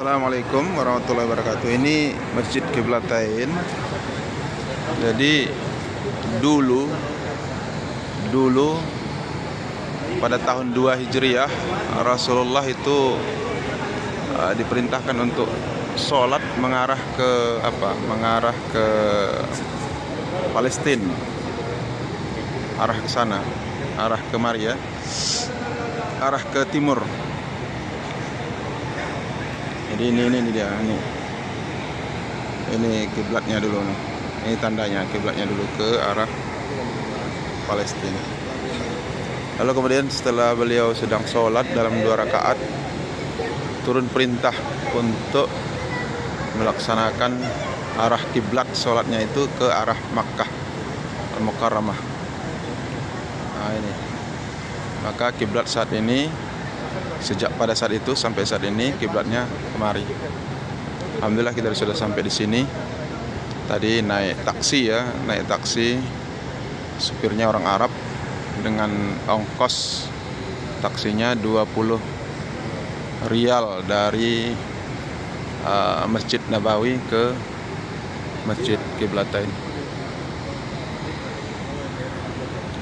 Assalamualaikum warahmatullahi wabarakatuh. Ini Masjid Qiblatain. Jadi dulu pada tahun 2 Hijriah Rasulullah itu diperintahkan untuk sholat mengarah ke Mengarah ke Palestina. Arah ke sana, arah ke Maria, arah ke timur. Jadi ini dia, ini kiblatnya dulu nih. Ini tandanya kiblatnya dulu ke arah Palestina. Lalu kemudian setelah beliau sedang sholat dalam 2 rakaat, turun perintah untuk melaksanakan arah kiblat sholatnya itu ke arah Makkah Al-Mukarramah. Nah ini, maka kiblat saat ini, sejak pada saat itu sampai saat ini kiblatnya kemari. Alhamdulillah kita sudah sampai di sini. Tadi naik taksi, supirnya orang Arab dengan ongkos taksinya 20 rial dari Masjid Nabawi ke Masjid Qiblatain.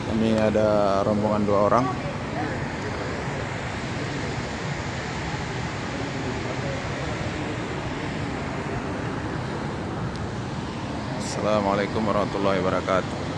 Kami ada rombongan 2 orang. Assalamualaikum warahmatullahi wabarakatuh.